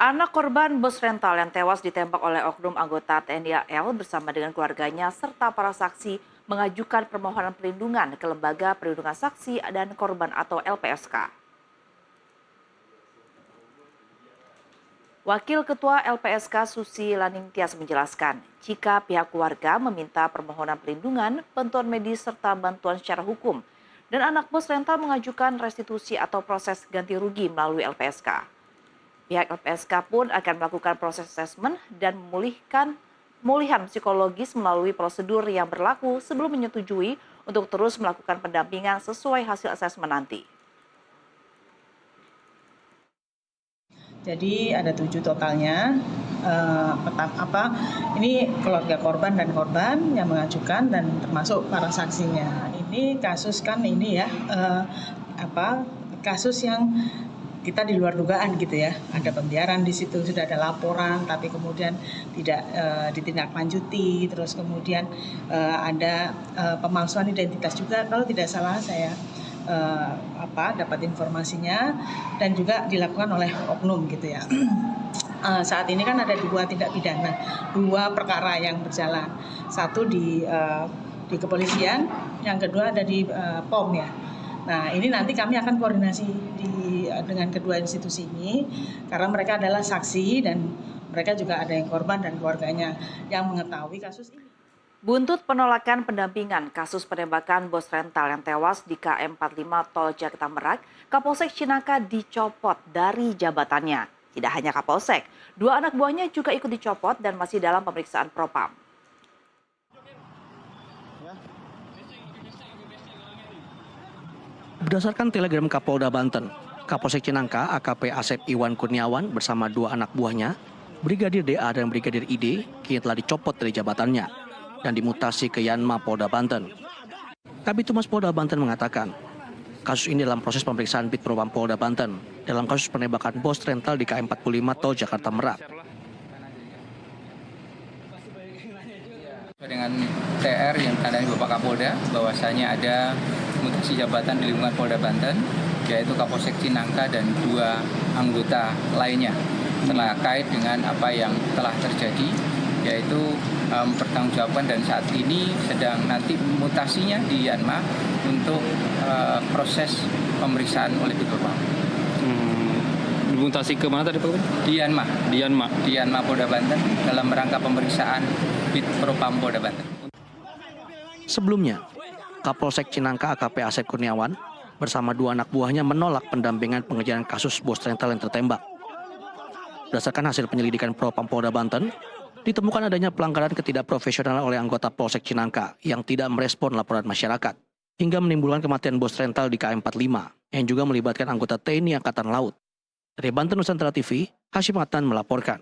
Anak korban bus rental yang tewas ditembak oleh oknum anggota TNI AL bersama dengan keluarganya serta para saksi mengajukan permohonan perlindungan ke Lembaga Perlindungan Saksi dan Korban atau LPSK. Wakil Ketua LPSK Susi Laningtyas menjelaskan, jika pihak keluarga meminta permohonan perlindungan, bantuan medis serta bantuan secara hukum, dan anak bus rental mengajukan restitusi atau proses ganti rugi melalui LPSK. Pihak LPSK pun akan melakukan proses asesmen dan pemulihan psikologis melalui prosedur yang berlaku sebelum menyetujui untuk terus melakukan pendampingan sesuai hasil asesmen nanti. Jadi ada 7 totalnya. Ini keluarga korban dan korban yang mengajukan dan termasuk para saksinya. Ini kasus kan ini ya kasus yang kita di luar dugaan gitu ya. Ada pembiaran di situ, sudah ada laporan tapi kemudian tidak ditindaklanjuti. Terus kemudian ada pemalsuan identitas juga kalau tidak salah saya dapat informasinya, dan juga dilakukan oleh oknum gitu ya. Saat ini kan ada 2 tindak pidana, 2 perkara yang berjalan. Satu di kepolisian, yang kedua ada di POM ya. Nah ini nanti kami akan koordinasi dengan kedua institusi ini karena mereka adalah saksi dan mereka juga ada yang korban dan keluarganya yang mengetahui kasus ini. Buntut penolakan pendampingan kasus penembakan bus rental yang tewas di KM 45 Tol Jakarta Merak, Kapolsek Cinangka dicopot dari jabatannya. Tidak hanya Kapolsek, 2 anak buahnya juga ikut dicopot dan masih dalam pemeriksaan Propam. Berdasarkan telegram Kapolda Banten, Kapolsek Cinangka AKP Asep Iwan Kurniawan bersama 2 anak buahnya, Brigadir DA dan Brigadir ID, kini telah dicopot dari jabatannya dan dimutasi ke Yanma Polda Banten. Kabid Humas Polda Banten mengatakan, kasus ini dalam proses pemeriksaan Bid Propam Polda Banten dalam kasus penembakan bus rental di KM 45 Tol Jakarta Merak. Dengan TR yang tandai Bapak Kapolda, bahwasanya ada mutasi jabatan di lingkungan Polda Banten, yaitu Kapolsek Cinangka dan 2 anggota lainnya terkait dengan apa yang telah terjadi, yaitu mempertanggungjawabkan dan saat ini sedang nanti mutasinya di Yanma untuk proses pemeriksaan oleh Bid Propam. Mutasi ke mana tadi Pak? Di Yanma. Di Yanma. Di Yanma Polda Banten dalam rangka pemeriksaan Bid Propam Polda Banten. Sebelumnya, Kapolsek Cinangka AKP Asep Kurniawan bersama 2 anak buahnya menolak pendampingan pengejaran kasus bus rental yang tertembak. Berdasarkan hasil penyelidikan Propam Polda Banten, ditemukan adanya pelanggaran ketidakprofesionalan oleh anggota Polsek Cinangka yang tidak merespon laporan masyarakat, hingga menimbulkan kematian bus rental di KM 45 yang juga melibatkan anggota TNI Angkatan Laut. Dari Banten Nusantara TV, Hashim Atan melaporkan.